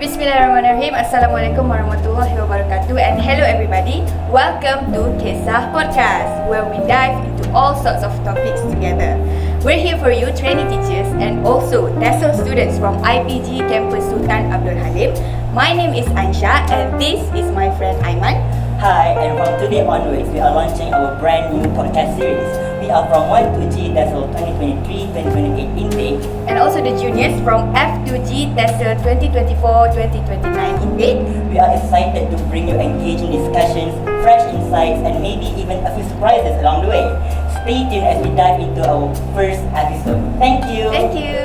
Bismillahirrahmanirrahim. Assalamualaikum warahmatullahi wabarakatuh. And hello everybody. Welcome to Kisah Podcast, where we dive into all sorts of topics together. We're here for you, training teachers and also TESOL students from IPG Campus Sultan Abdul Halim. My name is Ansha and this is my friend Aiman. Hi, and from today onwards, we are launching our brand new podcast series. We are from 1-2G TESOL 2023-2028 intake, And also the juniors from F2G TESOL 2024-2029 intake. We are excited to bring you engaging discussions, fresh insights, and maybe even a few surprises along the way. Stay tuned as we dive into our first episode. Thank you. Thank you.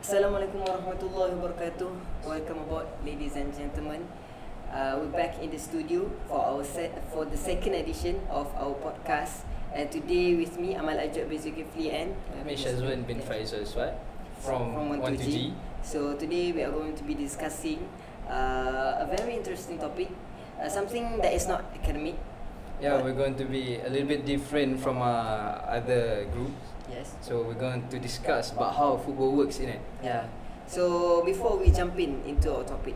Assalamualaikum warahmatullahi wabarakatuh. Welcome aboard, ladies and gentlemen. We're back in the studio for the second edition of our podcast. And today with me, Amal Ajab bin Zulkifli and Shazwan bin Faisal Swat from 1-2G. So today we are going to be discussing a very interesting topic, something that is not academic. Yeah, we're going to be a little bit different from other groups. Yes. So we're going to discuss about how football works in it. Yeah. So before we jump into our topic,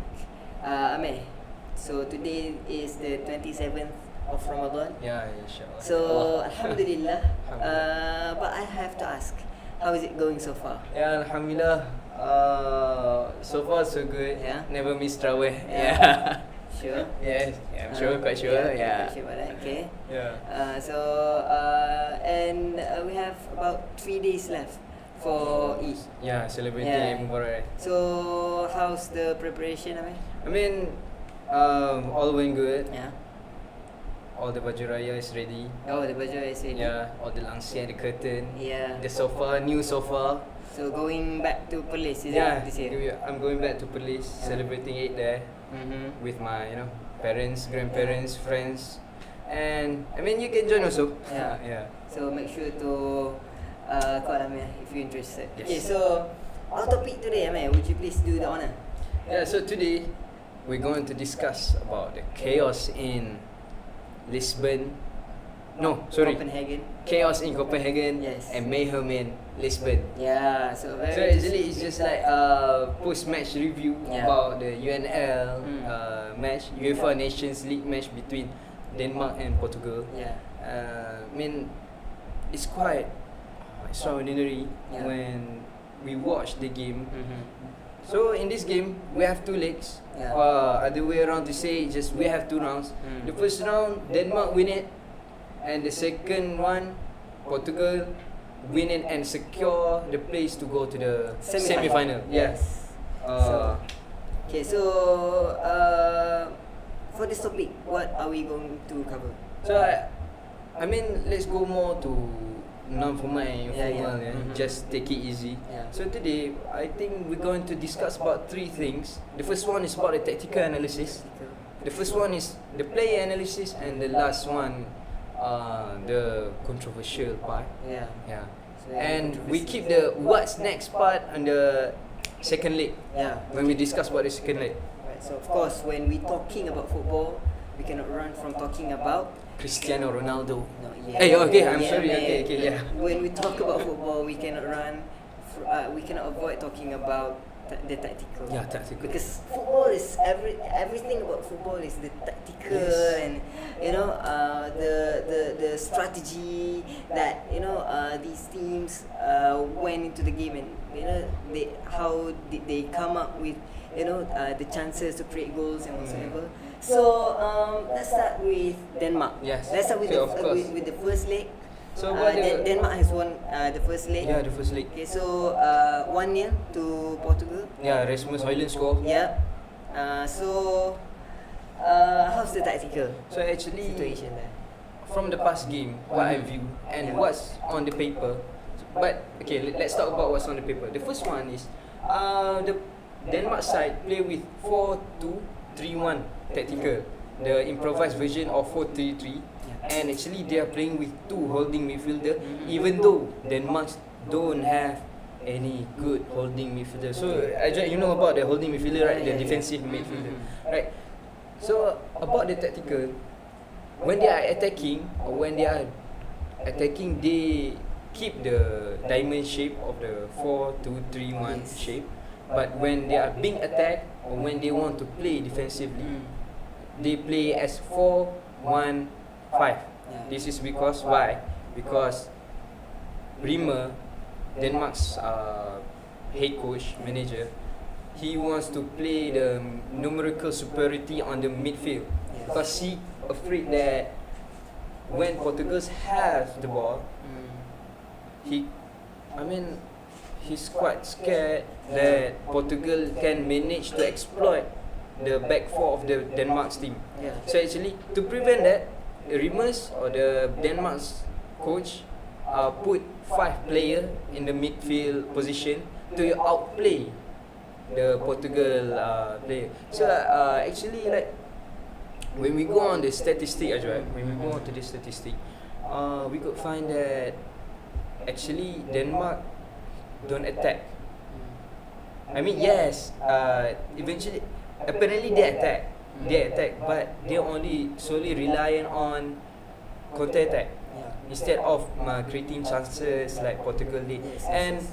Amel, so today is the 27th of Ramadan. Yeah, inshallah. So Alhamdulillah. But I have to ask, how is it going so far? Yeah, Alhamdulillah. So far so good. Yeah. Never miss Tarawih. Yeah. Yeah. Sure. Yes, I'm sure, quite sure. Yeah. Quite sure about that. Okay. Yeah. We have about 3 days left for Eid. Yeah, celebrating Yeah. Eid Mubarak. So how's the preparation, Amel? I mean, all went good. Yeah. All the baju raya is ready. Oh, the baju is ready. Yeah, all the langsir, the curtain, Yeah. the sofa, new sofa. So going back to Perlis, is Yeah, it this year? I'm going back to Perlis, celebrating Eid there Mm-hmm. with my, parents, grandparents, friends, and I mean you can join also. Yeah. Yeah. So make sure to call Amel if you're interested. Yes. Okay, so our topic today, Amel, would you please do the honor? Yeah. So today we're going to discuss about the chaos in Lisbon. No, sorry. Copenhagen. Chaos in Copenhagen. Yes. And mayhem in Lisbon. Yeah, so very So actually it's just like a post-match review Yeah. about the UNL match, UEFA Yeah. Nations League match between Denmark and Portugal. Yeah. I mean, it's quite extraordinary Yeah. when we watch the game. Mm-hmm. So in this game, we have two legs. Yeah. Other way around to say, just we have two rounds. Mm. The first round, Denmark win it, and the second one, Portugal win it and secure the place to go to the semi-final. Yes. Okay, so for this topic, what are we going to cover? So I mean, let's go more to non-formal and Yeah, formal. yeah. Mhm. Just take it easy. Yeah. So today, I think we're going to discuss about three things. The first one is about the tactical analysis. The first one is the player analysis, and the last one, the controversial part. Yeah. Yeah. So And we keep the what's next part on the second leg Yeah. when we discuss about the second leg. Right. So of course, when we talking about football, we cannot run from talking about. Cristiano Ronaldo. No, Okay, I'm sorry. man. Okay, yeah. When we talk about football, we cannot run. We cannot avoid talking about the tactical. Yeah, tactical. Because football is everything about football is the tactical Yes. and the strategy that these teams went into the game, and how did they come up with the chances to create goals and whatsoever. So let's start with Denmark. Yes. Let's start with So, of course. with the first leg. So what the Denmark has won the first leg. Yeah, the first leg. Okay, so 1-0 to Portugal. Yeah, Rasmus Højlund score. Yeah. How's the tactical So actually, situation there? from the past game, what I view and what's on the paper. But okay, let's talk about what's on the paper. The first one is the Denmark side play with 4-2-3-1 tactical, the improvised version of 4-3-3, and actually they are playing with two holding midfielder, even though Denmark don't have any good holding midfielder. So you know about the holding midfielder, right? The defensive midfielder, right? So about the tactical, when they are attacking they keep the diamond shape of the 4-2-3-1 Yes. shape, But when they are being attacked or when they want to play defensively, they play as 4-1-5. This is because why? Because Riemer, Denmark's head coach, manager, he wants to play the numerical superiority on the midfield because he afraid that when Portugal has the ball, he's quite scared that Portugal can manage to exploit the back four of the Denmark's team. So actually, to prevent that, Riemers or the Denmark's coach put 5 players in the midfield position to outplay the Portugal player. So actually, like when we go on the statistic as well, when we go on to the statistic, we could find that actually Denmark don't attack. I mean, yes, eventually, apparently they attack, but they're only solely reliant on counter attack instead of creating chances like Portugal did. And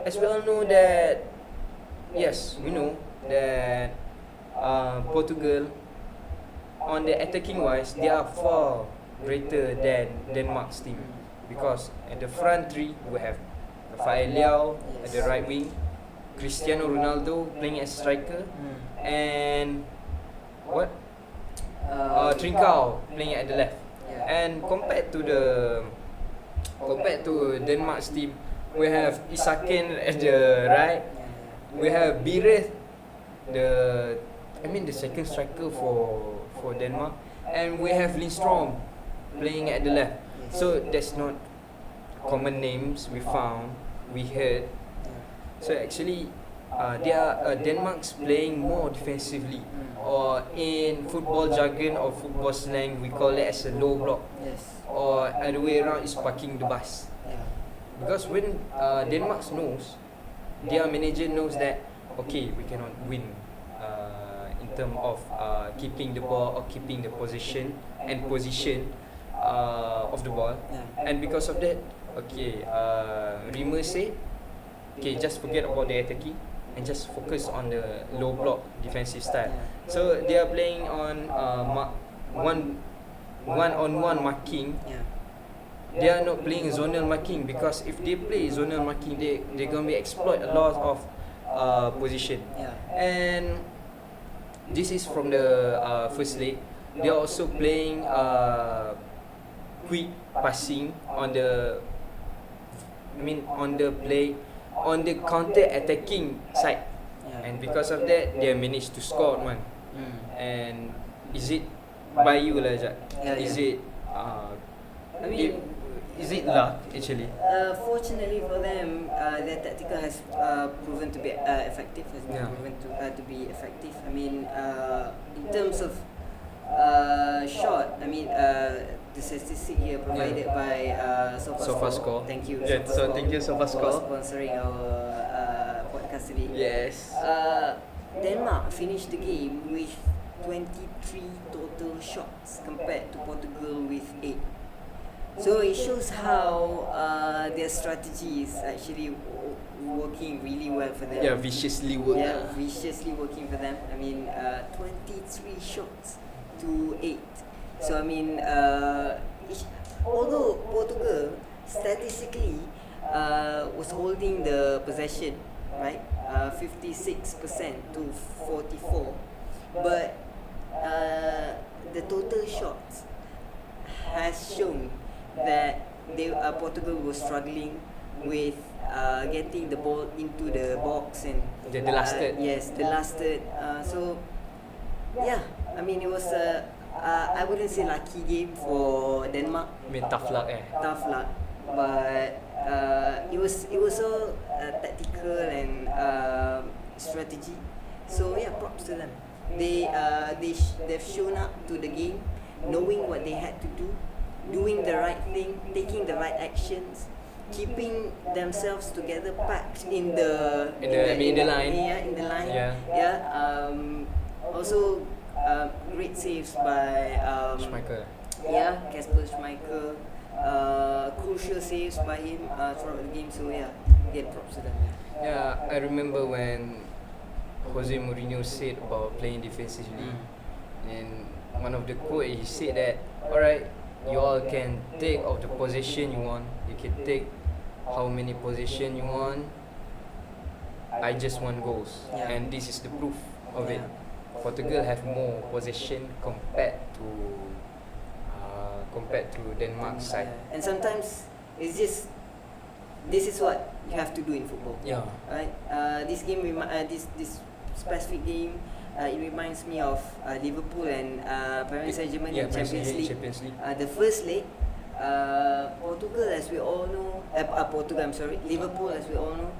as we all know that, yes, we know that Portugal, on the attacking wise, they are far greater than Denmark's team because at the front three we have Rafael Leao at the right wing, Cristiano Ronaldo playing as striker, and Trincao playing at the left. And compared to Denmark's team, we have Isaken at the right, we have Bireth, the second striker for Denmark, and we have Lindstrom playing at the left. So that's not common names we heard. So actually, Denmark's playing more defensively, or in football jargon or football slang, we call it as a low block, or other way around is parking the bus. Because when Denmark knows, their manager knows that okay, we cannot win in terms of keeping the ball or keeping the position of the ball, and because of that, okay, Riemer say, okay, just forget about the attacking and just focus on the low block defensive style. So they are playing on one-on-one marking. They are not playing zonal marking because if they play zonal marking, they're gonna be exploit a lot of position. And this is from the first leg. They are also playing quick passing on the counter attacking side, and because of that they managed to score one. And is it by you lah, Jack? Is it is it luck actually? Fortunately for them, their tactical has proven to be effective. To be effective. I mean, in terms of shot, the statistic here provided by SofaScore. Thank you. So thank you SofaScore for sponsoring our podcast today. Yes. Denmark finished the game with 23 total shots compared to Portugal with 8. So it shows how their strategy is actually working really well for them. Viciously working. Viciously working for them. 23 shots to 8. So although Portugal statistically was holding the possession, right, 56% to 44, but the total shots has shown that Portugal was struggling with getting the ball into the box, and the last third. The last third. It was I wouldn't say lucky game for Denmark. Tough luck. Tough luck, but it was all tactical and strategy. So props to them. They've shown up to the game, knowing what they had to do, doing the right thing, taking the right actions, keeping themselves together, packed in the line. Also, great saves by Schmeichel. Kasper Schmeichel. crucial saves by him throughout the game. So yeah, get props to them. Yeah, I remember when Jose Mourinho said about playing defensively, and one of the quote he said that, alright, you all can take of the possession you want, you can take how many possession you want. I just want goals, Yeah. and this is the proof of it. Yeah. Portugal have more possession compared to Denmark side. Yeah. And sometimes it's just this is what you have to do in football. Yeah. Right. This game, this specific game, it reminds me of Liverpool and Paris Saint-Germain in Champions League. Champions League. The first leg, Portugal, as we all know, Liverpool, as we all know,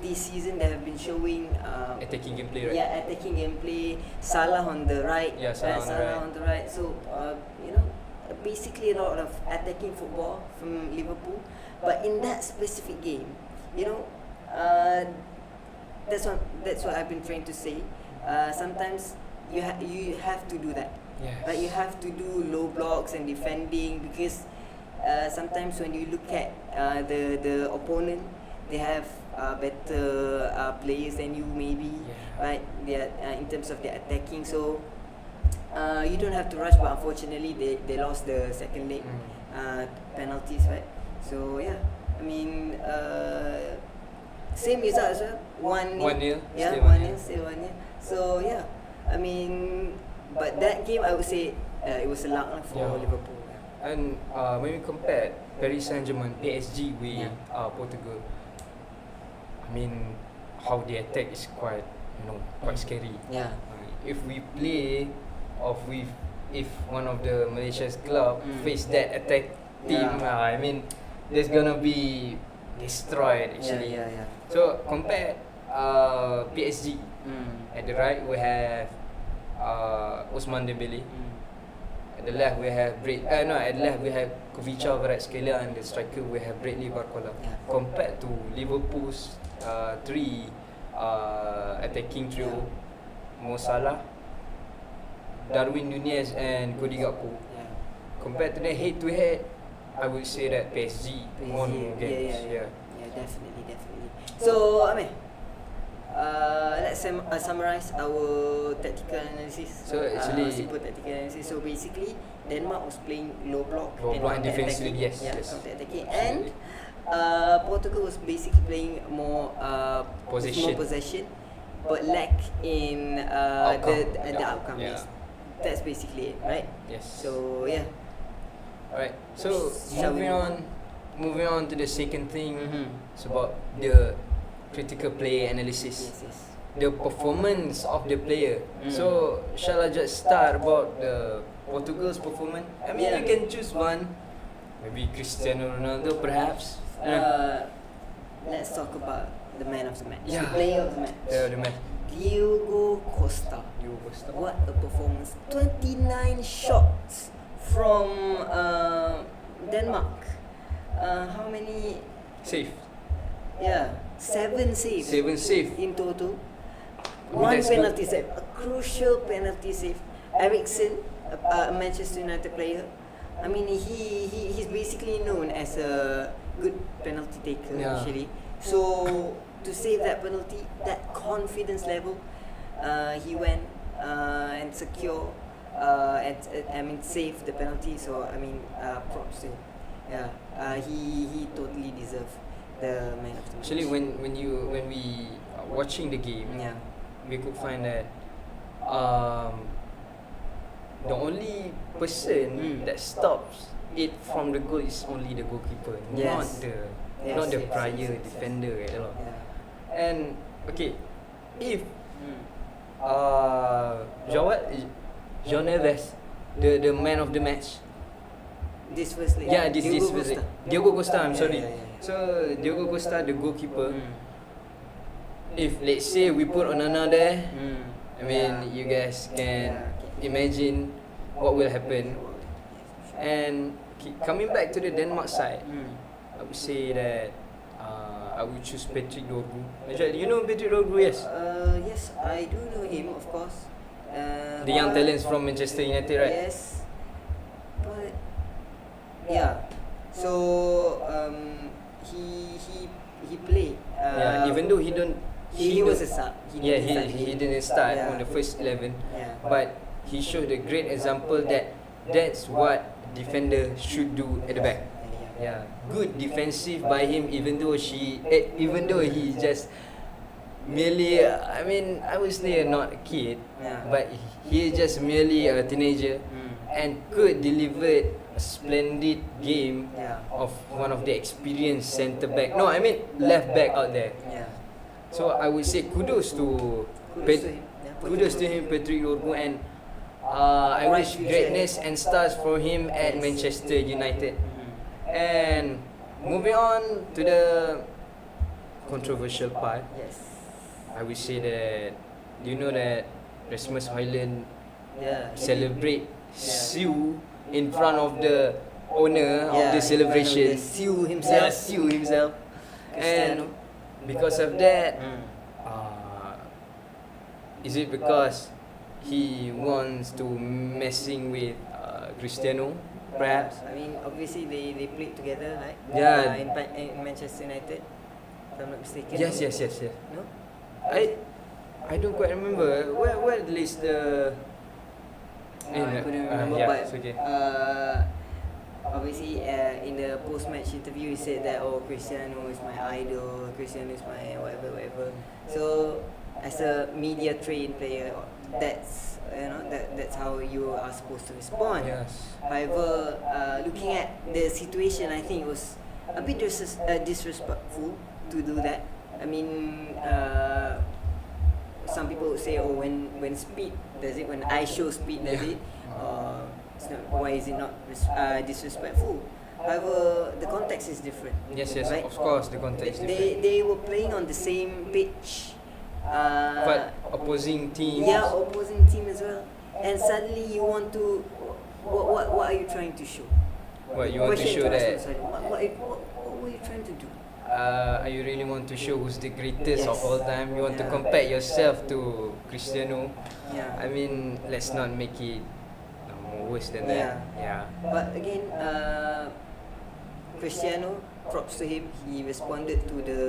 this season they have been showing Attacking gameplay, right? yeah, attacking gameplay. Salah on the right, Yeah, Salah on the right. on the right. So you know, basically a lot of attacking football from Liverpool. But in that specific game, you know, that's what I've been trying to say. Sometimes you have to do that. Yes. Like you have to do low blocks and defending, because sometimes when you look at the opponent, they have better players than you maybe, Yeah. right? They are, in terms of their attacking. So you don't have to rush, but unfortunately they lost the second leg penalties, right? So yeah, I mean same result as well. 1-0. 1-0, Yeah, still 1-0, 1-0. still 1-0. So yeah, I mean, but that game I would say it was a luck lah for Yeah. Liverpool. And when we compare Paris Saint-Germain, PSG with Yeah. Portugal, I mean, how they attack is quite scary. Yeah. If we play, if one of the Malaysia's club face that attack team, Yeah. I mean, there's gonna be destroyed actually. Yeah. So compare PSG. At the right we have Ousmane Dembele. At the left we have at the left we have Kuvica, Kvaratskhelia, and the striker we have Bradley Barcola. Yeah. Compared to Liverpool's three attacking trio, Mo Salah, Darwin Nunez, and Cody Gakpo. Yeah. Compared to the head to head, I would say that PSG won more games. Yeah, definitely. So, Amir, let's summarize our tactical analysis. So, actually- simple tactical analysis. So basically, Denmark was playing low block Low block and counter-attacking. defensively, yes, Yeah, yes. counter-attacking. Absolutely. And Portugal was basically playing more possession, but lack in the outcome. Yeah. Yes. That's basically it, right? Yes. So yeah. Alright, so Shall we moving on to the second thing. Mhm. It's about the critical player analysis. Yes. The performance of the player. Mm. So shall I just start about the Portugal's performance? I mean, Yeah. you can choose one. Maybe Cristiano Ronaldo, perhaps. Let's talk about the man of the match. Yeah. The player of the match. The match. Diogo Costa. You go start. What a performance. 29 shots from Denmark. How many? Save. Yeah, 7 saves. 7 save. In total. Oh, One that's penalty save. A crucial penalty save. Ericsson, a Manchester United player. I mean, he's basically known as a good penalty taker, Yeah. actually. So to save that penalty, that confidence level, he went and secure save the penalty. So I mean, props to him. Yeah, he totally deserved the man of the match. Actually, when we watching the game, yeah, we could find that the only person that stops it from the goal is only the goalkeeper, Yes. not the Yes. prior defender at all. yeah. And okay, if João Neves, the man of the match, This first leg. yeah, this Diogo was it. Costa. Diogo Costa. I'm Yeah, sorry. yeah. So Diogo Costa, the goalkeeper. Mm. If let's say we put Onana there, Mm. I mean, Yeah. you guys can Yeah, imagine what will happen. And coming back to the Denmark side, I would say that I would choose Patrick Dorgu. Actually, you know Patrick Dorgu, yes? Yes, I do know him, of course. The young talents from Manchester United, right? Yes. But Yeah. So he played. Yeah, even though he don't. he was a sub. Yeah, didn't start the he game. didn't start Yeah. on the first 11, Yeah. but he showed a great example that that's what defender should do at the back. Yeah, good defensive by him, even though even though he just merely, I mean, I would say not a kid, Yeah. but he is just merely a teenager and could deliver a splendid game Yeah. of one of the experienced centre back. No, I mean left back out there. Yeah. So I would say kudos to Kudos to him. Yeah, kudos to him, Patrick Dorgu, and I Bright wish future. greatness and stars for him at Yes. Manchester United. And moving on to the controversial part, Yes. I would say that you know that Rasmus Højlund Yeah. celebrate Sue in front of the owner of the celebration. Sue himself. Yeah, Sue himself. Cristiano. And because of that, Mm. is it because he wants to messing with Cristiano, perhaps? I mean, obviously they played together, right? Yeah. In Manchester United, if I'm not mistaken. Yes. No. I don't quite remember where is the. I couldn't remember, yeah, but it's okay. obviously in the post-match interview he said that Cristiano is my idol, Cristiano is my whatever. So as a media trained player, that's that's how you are supposed to respond. Yes. However, looking at the situation, I think it was a bit disrespectful to do that. I mean, some people would say, oh, when speed does it, when I show speed does it, it's not, why is it not disrespectful? However, the context is different. Yes, right? of course the context is different. They were playing on the same pitch. But opposing teams. Yeah, opposing team as well. And suddenly you want to, what are you trying to show? What you want to Question show ask that? yourself, what were you trying to do? Are you really want to show who's the greatest of Yes. all time? You want to Yeah. compare yourself to Cristiano? Yeah. I mean, let's not make it worse than that. Yeah. But again, Cristiano, props to him. He responded to the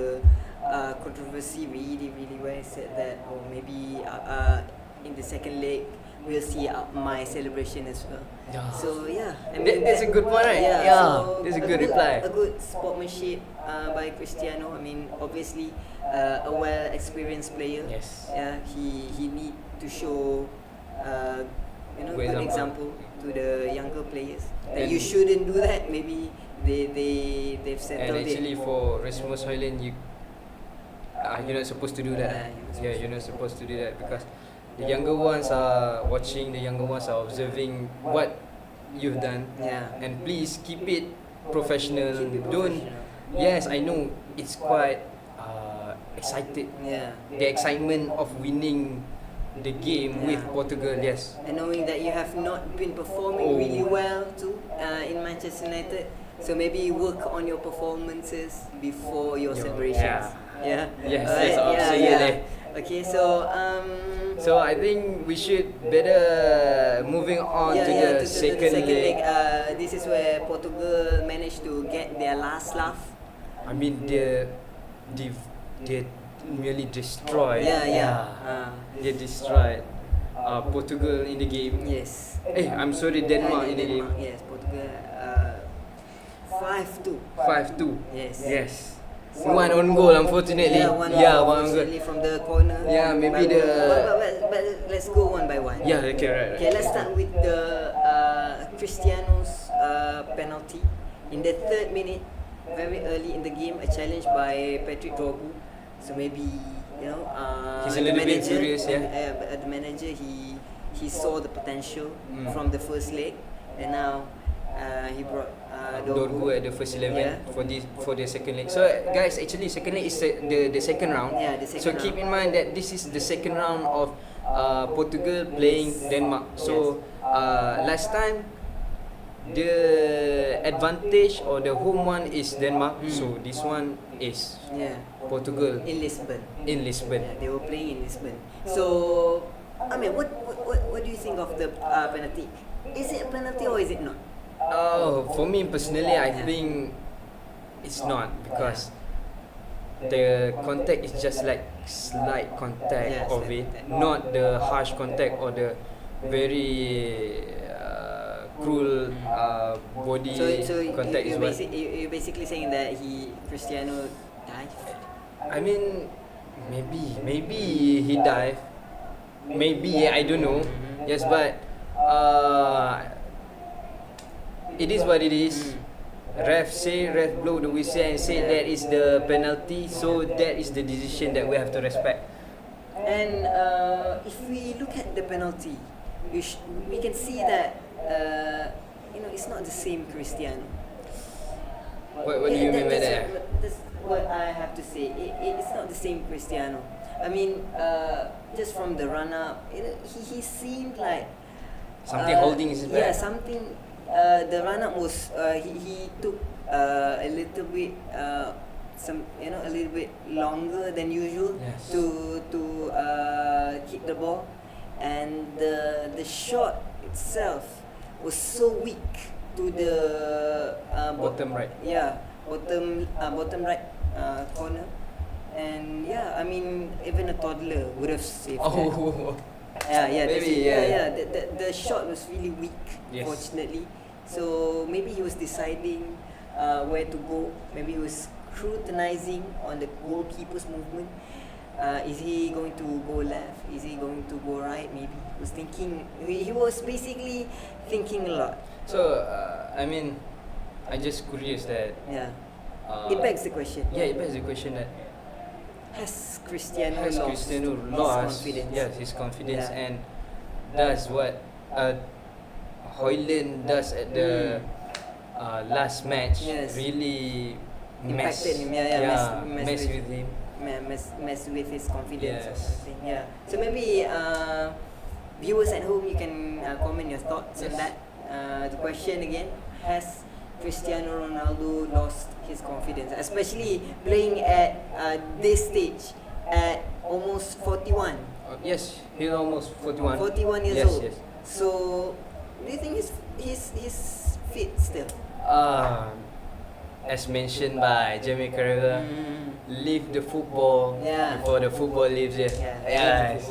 controversy really well. He said that, maybe in the second leg we'll see my celebration as well. Yeah. So yeah, I That's a good point, right? Yeah, Yeah, so that's a good reply. A good sportsmanship by Cristiano. I mean, obviously a well-experienced player. Yes. Yeah, he need to show Good good example. example to the younger players that And- you shouldn't do that. Maybe they've And settled actually, it. for Rasmus Højlund, you're not supposed to do that. Yeah, You're not supposed to do that because the younger ones are watching. The younger ones are observing what you've done. Yeah. And please keep it professional. Keep it Don't. professional. Yes, I know it's quite excited. Yeah. The excitement of winning the game with Yeah. Portugal. Yes. And knowing that you have not been performing Oh. really well too in Manchester United, so maybe work on your performances before your celebrations. Yeah. Yes, Alright, absolutely. Okay, so So I think we should better moving on to the second leg. This is where Portugal managed to get their last laugh. I mean they merely destroyed. They destroyed Portugal in the game. Yes. I'm sorry, Denmark in the game. Yes, Portugal. 5-2. 5-2. Yes. One on goal, unfortunately. One one on goal. unfortunately from the corner. Yeah, maybe But let's go one by one. Yeah, okay, right. Okay, let's start with the Cristiano's penalty in the 3rd minute, very early in the game. A challenge by Patrick Dorgu. So maybe He's a the little bit manager, curious, yeah. the manager he saw the potential Mm. from the first leg, and now he brought Dorgu at the first 11 Yeah. for the second leg. So guys, actually second leg is the second round. Yeah, the second so keep in mind that this is the second round of Portugal playing Denmark. So last time the advantage or the home one is Denmark. So this one is Yeah. Portugal In Lisbon. in Lisbon. Yeah, they were playing in Lisbon. So, I mean, what do you think of the penalty? Is it a penalty or is it not? Oh, for me personally, I think it's not because the contact is just like slight contact Yeah, of slight it, contact. not the harsh contact or the very cruel body So contact is what. you're basically saying that Cristiano died. I mean, maybe he died. Maybe I don't know. Yes, but it is what it is. Ref blow the whistle and say that is the penalty. So that is the decision that we have to respect. And if we look at the penalty, we can see that it's not the same Cristiano. What do you mean by that? That's what I have to say. It's not the same Cristiano. I mean, just from the run up, he seemed like Something holding his yeah, back. something. The run up was he took a little bit a little bit longer than usual Yes. to kick the ball, and the shot itself was so weak to the Bottom right. Yeah, bottom right corner, and yeah, I mean even a toddler would have saved that. Oh, Yeah, that's Maybe, it. yeah. The shot was really weak, Yes. fortunately. So maybe he was deciding where to go. Maybe he was scrutinizing on the goalkeeper's movement. Is he going to go left? Is he going to go right? Maybe he was thinking. He was basically thinking a lot. so I mean, I just curious that. Yeah. Uh, It begs the question: Yeah, it begs the question that has Cristiano has lost Cristiano his lost confidence? his confidence, Yeah. and does what Hoyland does at the last match Yes. really Impacted him, mess with him. Mess with his confidence or Yes. something. Yeah. So maybe viewers at home, you can comment your thoughts on Yes. that. The question again: has Cristiano Ronaldo lost his confidence, especially playing at this stage at almost 41? Yes, he's almost 41. 41 years Yes, old. yes. So, do you think he's fit still? As mentioned by Jamie Carragher, leave the football Yeah. before the football leaves you. Yeah. Yes.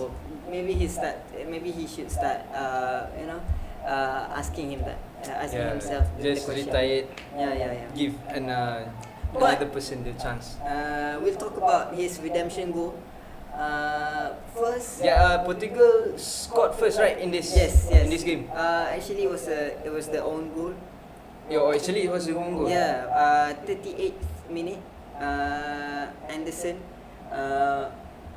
Maybe he should start. Asking him that. Asking Yeah. himself. Just the question. retired. Yeah. Give But- another person the chance. We'll talk about his redemption goal. First. Yeah, Portugal scored first, right, in this Yes. in this game. Actually, it was the own goal. Yeah, actually it was the own goal. Yeah. 38th minute. Anderson.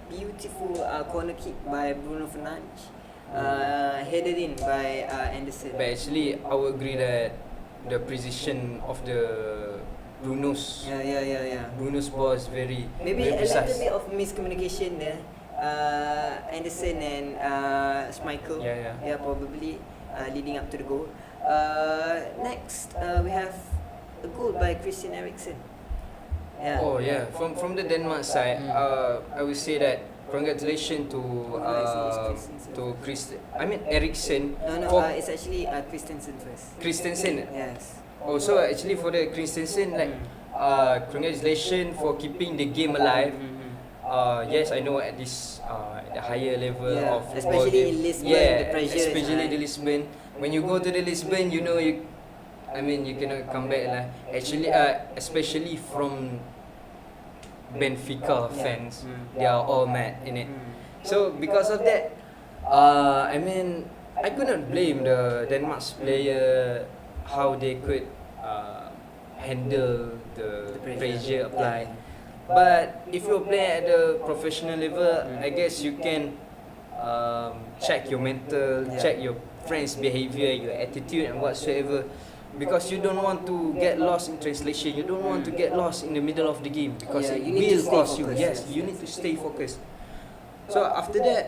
Beautiful corner kick by Bruno Fernandes. Headed in by Anderson. But actually, I would agree that the precision of the Bruno's Bruno's ball is very Maybe very a little precise. bit of miscommunication there. Anderson and Schmeichel. Yeah. Probably leading up to the goal. Next, we have a goal by Christian Eriksen. Yeah. Oh yeah, from the Denmark side, I would say that congratulations to Eriksen No, for it's actually Christensen first. Christensen. Yes. Oh, so actually for the Christensen, like congratulations for keeping the game alive. Yes, I know at this at the higher level Yeah, of especially football in game. Lisbon, Yeah, the pressure is especially high. the Lisbon. When you go to the Lisbon, you know you cannot come back lah. Actually, especially from Benfica fans, they are all mad in it. So because of that, I could not blame the Denmark's player how they could handle the pressure applied. But if you play at the professional level, I guess you can check your mental, check your friends' behavior, your attitude, and whatsoever. Because you don't want to get lost in translation. You don't want to get lost in the middle of the game because Yeah, it you need to will stay cost you. focused, Yes, yes, you yes. need to stay focused. So after that,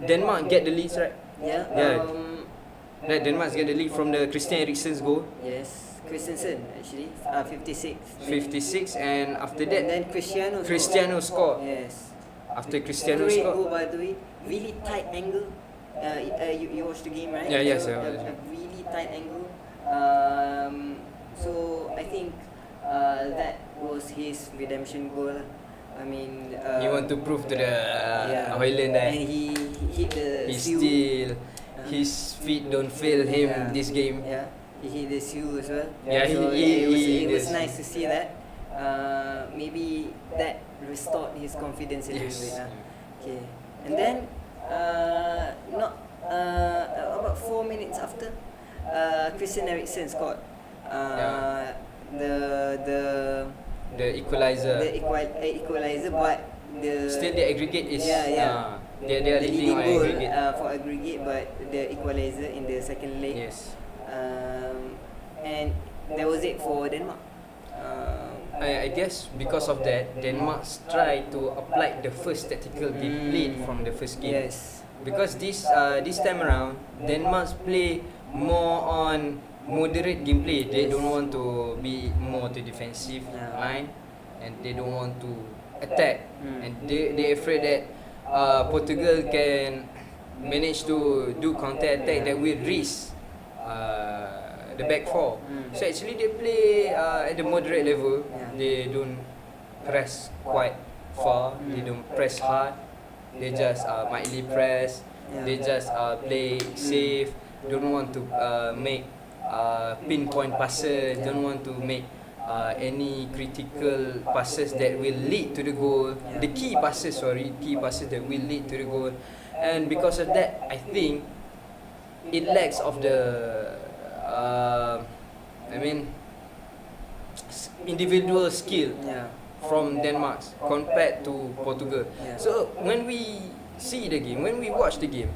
Denmark get the lead, right? Yeah. Yeah. Denmark get the lead from the Christian Eriksen's goal, Yes. Christensen actually 56. 56, and after And that, then Cristiano. Cristiano scored. Yes. After Cristiano Great scored, goal by the way. Really tight angle. You watched the game, right? Yeah, yes, So, I watched. a really tight angle. So I think that was his redemption goal lah. I mean, He want to prove to the Hoyland that and he hit the he seal. still his feet don't fail him this game. Yeah, he hit the seal as well. Yeah, so he it was does. nice to see that. Maybe that restored his confidence a little Yes. bit. Okay, and then not about 4 minutes after, Christian Eriksen scored. Yeah. The equalizer. equalizer, but the Still the aggregate is they are the leading leading on goal aggregate. for aggregate, but the equalizer in the second leg. Yes. And that was it for Denmark. I guess because of that, Denmark tried to apply the first tactical they played from the first game. Yes. Because this time around, Denmark play more on moderate gameplay. They don't want to be more to defensive line, and they don't want to attack. And they afraid that Portugal can manage to do counter attack that will risk the back four. So actually they play at the moderate level. They don't press quite far. They don't press hard. They just mildly press. They just play safe. Don't want to make pinpoint passes. Don't want to make any critical passes that will lead to the goal. The key passes that will lead to the goal. And because of that, I think it lacks of the individual skill from Denmark compared to Portugal. So when we see the game, when we watch the game,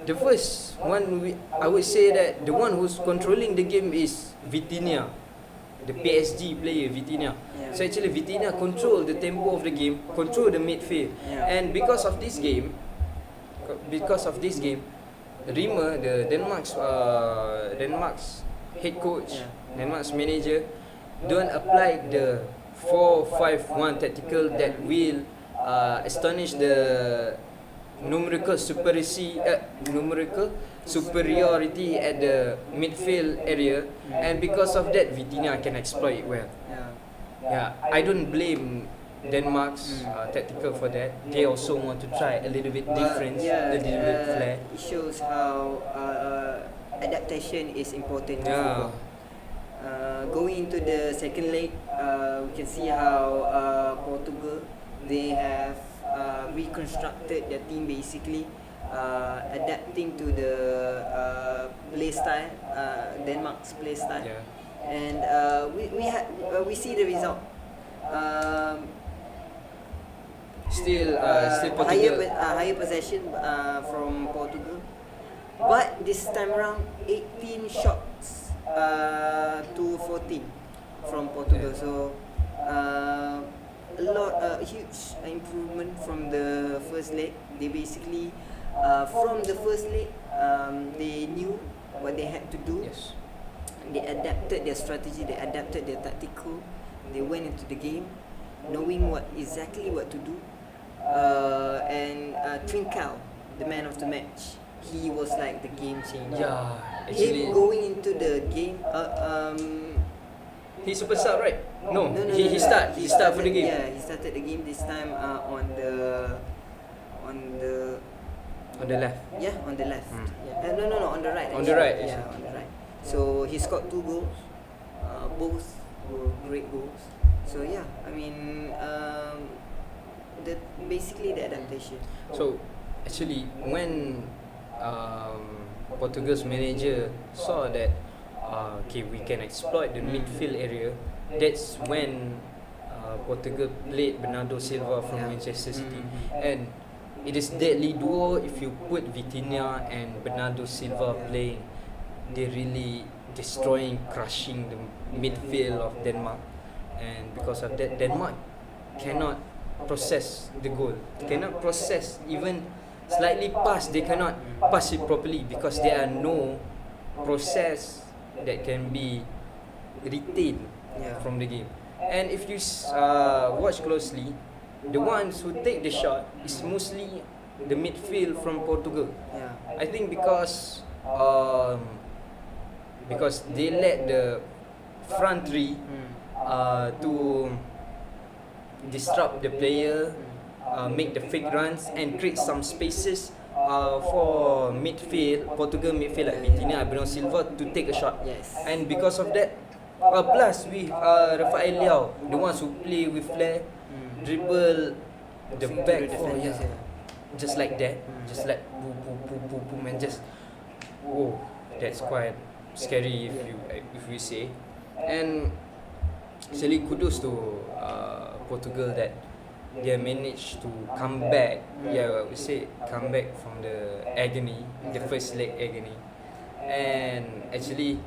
the first one I would say that the one who's controlling the game is Vitinha, the PSG player Vitinha. So actually Vitinha control the tempo of the game, control the midfield, and because of this game, Rimmer, the Denmark's head coach, Denmark's manager, don't apply the 4-5-1 tactical that will astonish the numerical superiority at the midfield area, and because of that, Vitinha can exploit it well. I don't blame Denmark's tactical for that. They also want to try a little bit different, a little bit flair. It shows how adaptation is important in football. Going into the second leg, we can see how Portugal, they have reconstructed their team basically, adapting to the play style, Denmark's play style, and we see the result. Still Portugal. Higher possession from Portugal, but this time around 18 shots to 14 from Portugal. So a huge improvement from the first leg. They basically from the first leg they knew what they had to do. They adapted their strategy, they adapted their tactical. They went into the game knowing exactly what to do. And Trincao, the man of the match, he was like the game changer. Him going into the game, He's super sub, right? No, he he start for the game. Yeah, he started the game this time on the left. Yeah, on the left. No, on the right. On the right, Yeah, on the right. So he scored 2 goals. Both were great goals. So yeah, I mean, basically the adaptation. So actually, when Portugal's manager saw that we can exploit the midfield area, that's when Portugal played Bernardo Silva from Manchester City, and it is deadly duo. If you put Vitinha and Bernardo Silva playing, they're really destroying, crushing the midfield of Denmark, and because of that, Denmark cannot process the goal, cannot process even slightly pass. They cannot pass it properly because there are no process that can be retained from the game. And if you watch closely, the ones who take the shot is mostly the midfield from Portugal. I think because because they let the front three to disrupt the player, make the fake runs and create some spaces for midfield, Portugal midfield like Vitinha, Bruno Silva to take a shot. Yes. And because of that, plus with Rafael Leao, the ones who play with flair, dribble the Into back the four, defenders, yeah, just like that, just like boom, boom, boom, boom, boom, and just that's quite scary if we say. And actually kudos to Portugal that they managed to come back. Yeah, we say come back from the agony, the first leg agony, and actually,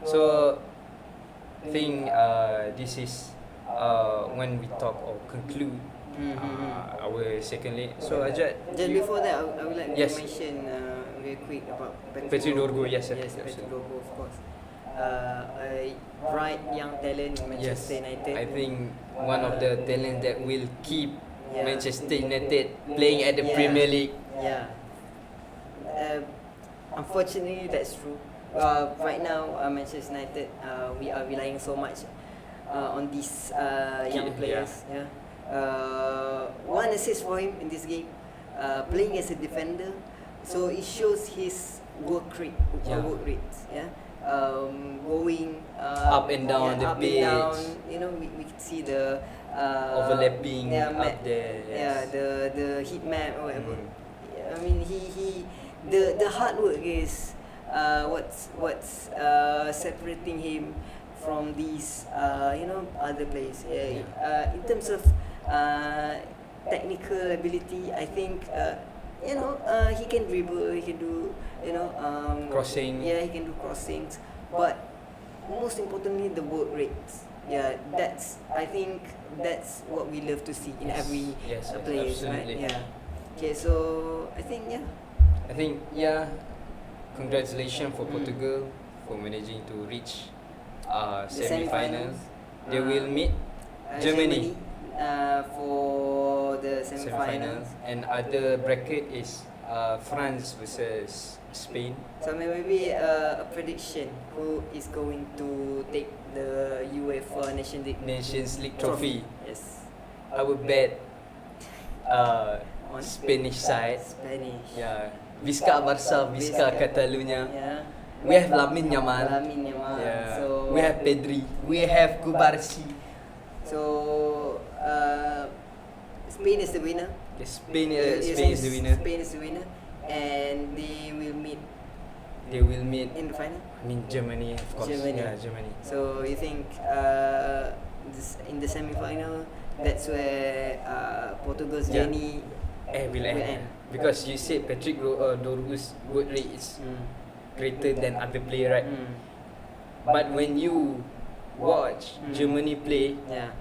so I think this is when we talk or conclude our second leg. So Ajat, Just before that, I would like Yes. to mention very quick about Patrick Dorgo, yes, Yes, yes, Patrick yes. Dorgo, of course. A bright young talent in Manchester United. I think one of the talents that will keep Yeah. Manchester United playing at the Yeah. Premier League. Yeah. Unfortunately, that's true. Right now, Manchester United, we are relying so much on these young players. Yeah. One assist for him in this game, playing as a defender, so it shows his work rate. Yeah. Work rates. Yeah. Going Up and down the up and down. pitch. You know, we can see the Overlapping yeah, up there, Yeah, yes. the heat map or whatever. Mm. I mean, the hard work is what's separating him from these other players. In terms of technical ability, I think he can dribble, he can do Crossing. Yeah, he can do crossings, but most importantly, the work rates. Yeah, I think that's what we love to see in Yes. every Yes, yes, player, absolutely. right? Yeah. Okay, so I think Congratulations for Portugal for managing to reach the semi-finals. They Uh, will meet Germany. For the semi-finals. and other bracket is France versus Spain. So maybe a prediction: who is going to take the UEFA Nations League trophy. Yes. I would bet On Spanish side. Spanish. Yeah. Visca Barca, Visca Visca. Catalunya. Yeah. We have Lamine Yamal. Lamine Yamal. Yeah. So We have Pedri. We have Kubarsi. So Spain is the winner. Spain Yes, is the winner. Spain is the winner, and they will meet They will meet. in the final. I mean Germany, of course. Germany. Yeah, Germany. So you think in the semi-final, that's where Portugal's Yeah. journey Will will end. end. Because you said Patrick Dorgu's work rate is greater than other player, right? But when you watch Germany play, Yeah.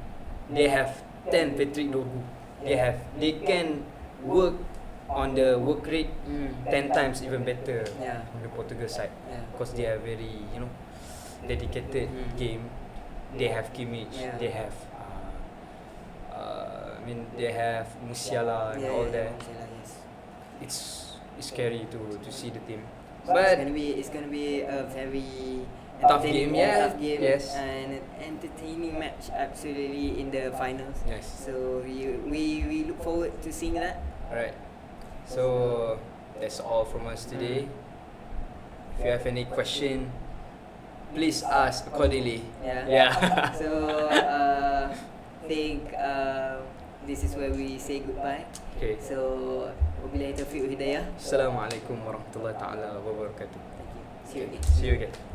they have 10 Patrick Dorgu. They can work on the work rate 10 times even better Yeah. on the Portugal side. Yeah. Because they are very, dedicated game. They have Kimmich, Yeah. they have they have Musiala and all that. Yes. It's scary to see the team. So But it's gonna be a very Tough entertaining- game, yeah. tough game, Yes. and an entertaining match absolutely in the finals. yes. So we look forward to seeing that. Alright. So that's all from us today. If you have any question, please ask accordingly. Yeah. Yeah. So think this is where we say goodbye. Okay. So wabillahi taufiq wa hidayah. Assalamualaikum warahmatullahi taala wabarakatuh. Thank you. See you again. See you again.